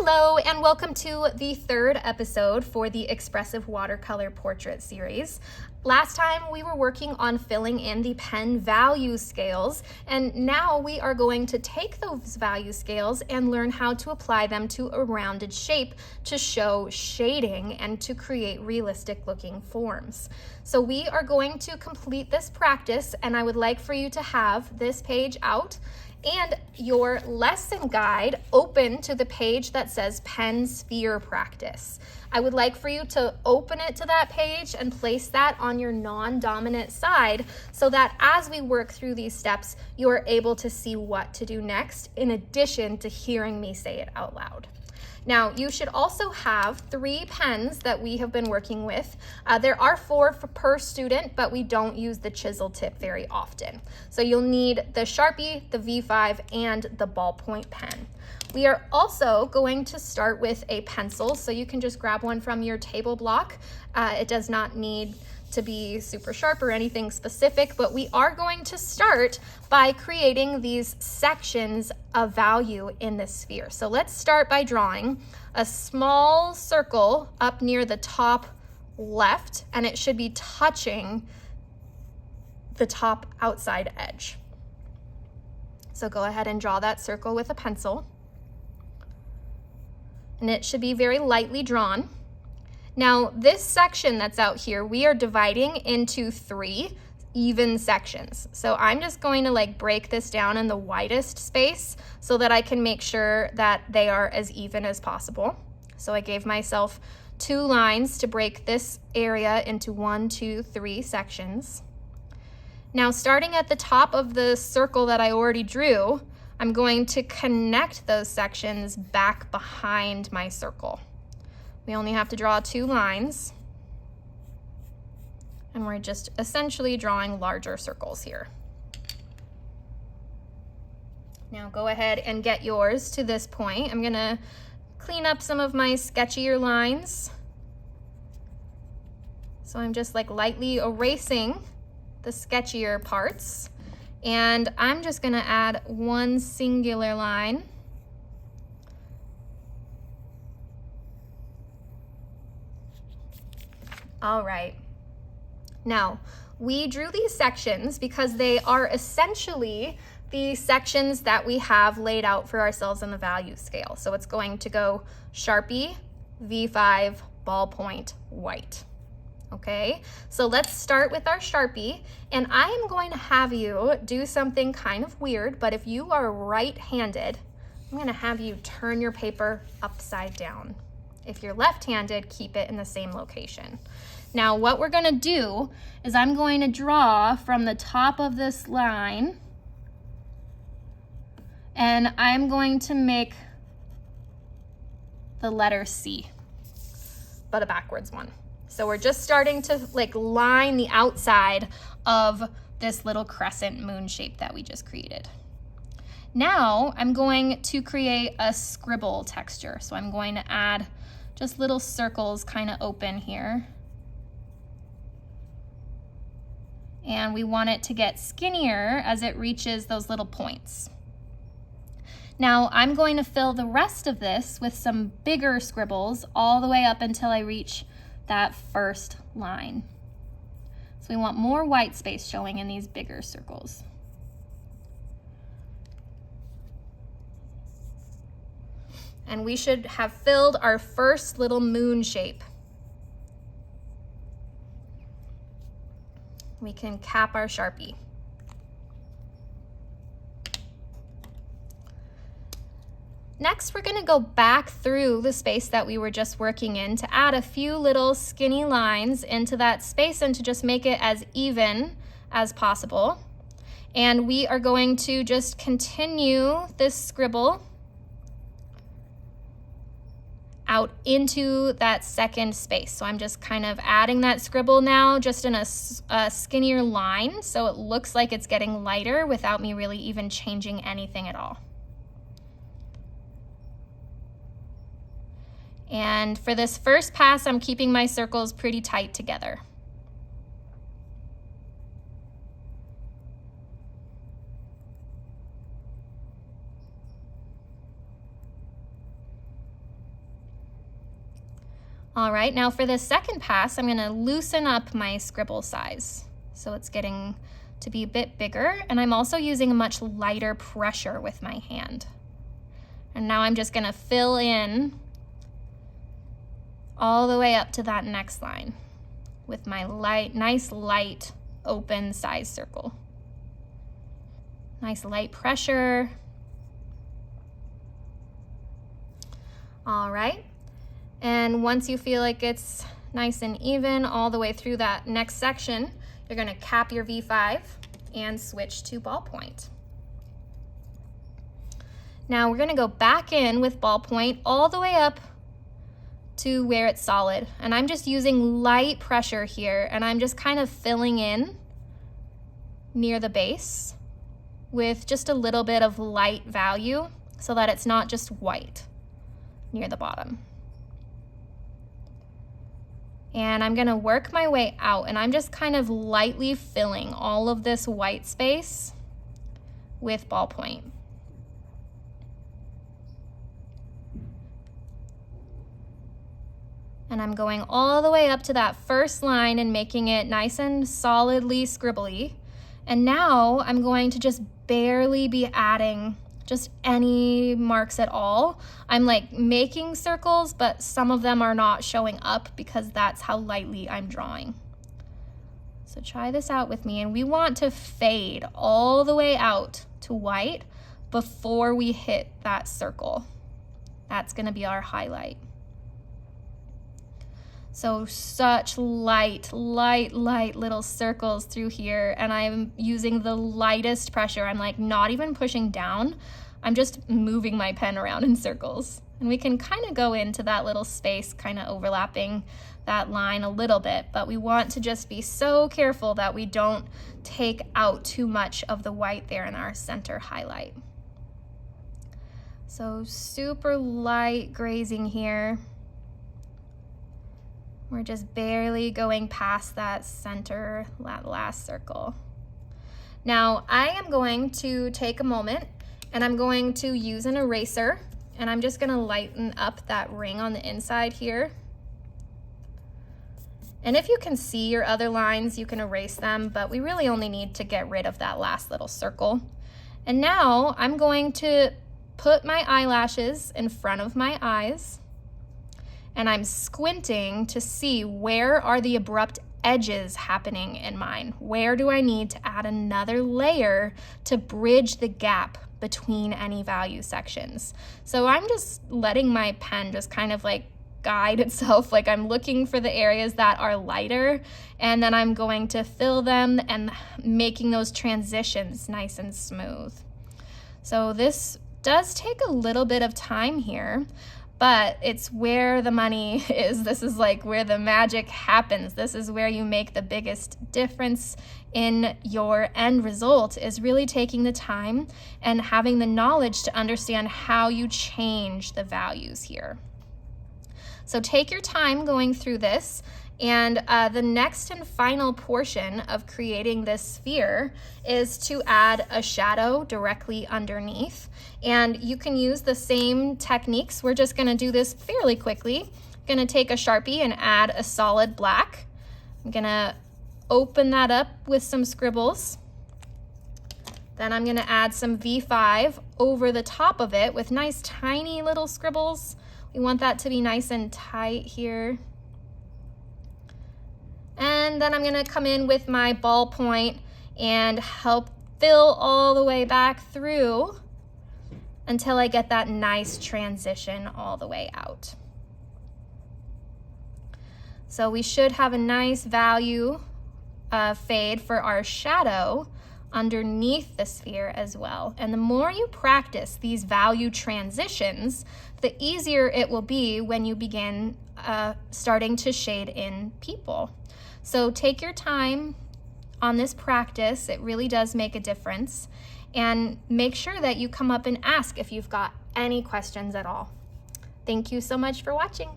Hello, and welcome to the third episode for the Expressive Watercolor Portrait series. Last time we were working on filling in the pen value scales, and now we are going to take those value scales and learn how to apply them to a rounded shape to show shading and to create realistic looking forms. So we are going to complete this practice, and I would like for you to have this page out and your lesson guide open to the page that says Pen Sphere Practice. I would like for you to open it to that page and place that on your non-dominant side so that as we work through these steps, you are able to see what to do next in addition to hearing me say it out loud. Now, you should also have 3 pens that we have been working with. There are 4 per student, but we don't use the chisel tip very often. So you'll need the Sharpie, the V5, and the ballpoint pen. We are also going to start with a pencil, so you can just grab one from your table block. It does not need to be super sharp or anything specific, but we are going to start by creating these sections of value in this sphere. So let's start by drawing a small circle up near the top left, and it should be touching the top outside edge. So go ahead and draw that circle with a pencil, and it should be very lightly drawn. Now, this section that's out here, we are dividing into 3 even sections. So I'm just going to break this down in the widest space so that I can make sure that they are as even as possible. So I gave myself 2 lines to break this area into 1, 2, 3 sections. Now, starting at the top of the circle that I already drew, I'm going to connect those sections back behind my circle. We only have to draw 2 lines, and we're just essentially drawing larger circles here. Now go ahead and get yours to this point. I'm gonna clean up some of my sketchier lines. So I'm just lightly erasing the sketchier parts, and I'm just gonna add 1 singular line. All right. Now, we drew these sections because they are essentially the sections that we have laid out for ourselves on the value scale. So it's going to go Sharpie, V5, ballpoint, white. Okay, so let's start with our Sharpie, and I am going to have you do something kind of weird, but if you are right-handed, I'm gonna have you turn your paper upside down. If you're left-handed, keep it in the same location. Now, what we're gonna do is I'm going to draw from the top of this line, and I'm going to make the letter C, but a backwards one. So we're just starting to line the outside of this little crescent moon shape that we just created. Now, I'm going to create a scribble texture. So I'm going to add just little circles kind of open here. And we want it to get skinnier as it reaches those little points. Now I'm going to fill the rest of this with some bigger scribbles all the way up until I reach that first line. So we want more white space showing in these bigger circles. And we should have filled our first little moon shape. We can cap our Sharpie. Next, we're gonna go back through the space that we were just working in to add a few little skinny lines into that space and to just make it as even as possible. And we are going to just continue this scribble out into that second space. So I'm just kind of adding that scribble now just in a skinnier line so it looks like it's getting lighter without me really even changing anything at all. And for this first pass, I'm keeping my circles pretty tight together. All right, now for the second pass, I'm gonna loosen up my scribble size. So it's getting to be a bit bigger, and I'm also using a much lighter pressure with my hand. And now I'm just gonna fill in all the way up to that next line with my nice light open size circle. Nice light pressure. All right. And once you feel like it's nice and even all the way through that next section, you're gonna cap your V5 and switch to ballpoint. Now we're gonna go back in with ballpoint all the way up to where it's solid. And I'm just using light pressure here, and I'm just kind of filling in near the base with just a little bit of light value so that it's not just white near the bottom. And I'm gonna work my way out, and I'm just kind of lightly filling all of this white space with ballpoint. And I'm going all the way up to that first line and making it nice and solidly scribbly. And now I'm going to just barely be adding just any marks at all. I'm like making circles, but some of them are not showing up because that's how lightly I'm drawing. So try this out with me, and we want to fade all the way out to white before we hit that circle. That's gonna be our highlight. So such light little circles through here, and I'm using the lightest pressure. I'm like not even pushing down. I'm just moving my pen around in circles. And we can kind of go into that little space, kind of overlapping that line a little bit, but we want to just be so careful that we don't take out too much of the white there in our center highlight. So super light grazing here. We're just barely going past that center, that last circle. Now I am going to take a moment and I'm going to use an eraser, and I'm just gonna lighten up that ring on the inside here. And if you can see your other lines, you can erase them, but we really only need to get rid of that last little circle. And now I'm going to put my eyelashes in front of my eyes, and I'm squinting to see where are the abrupt edges happening in mine. Where do I need to add another layer to bridge the gap between any value sections? So I'm just letting my pen just kind of like guide itself, like I'm looking for the areas that are lighter, and then I'm going to fill them and making those transitions nice and smooth. So this does take a little bit of time here, but it's where the money is. This is like where the magic happens. This is where you make the biggest difference in your end result, is really taking the time and having the knowledge to understand how you change the values here. So take your time going through this, and the next and final portion of creating this sphere is to add a shadow directly underneath. And you can use the same techniques. We're just gonna do this fairly quickly. I'm gonna take a Sharpie and add a solid black. I'm gonna open that up with some scribbles. Then I'm gonna add some V5 over the top of it with nice tiny little scribbles. We want that to be nice and tight here. And then I'm gonna come in with my ballpoint and help fill all the way back through until I get that nice transition all the way out. So we should have a nice value fade for our shadow underneath the sphere as well. And the more you practice these value transitions, the easier it will be when you begin starting to shade in people. So take your time on this practice. It really does make a difference. And make sure that you come up and ask if you've got any questions at all. Thank you so much for watching.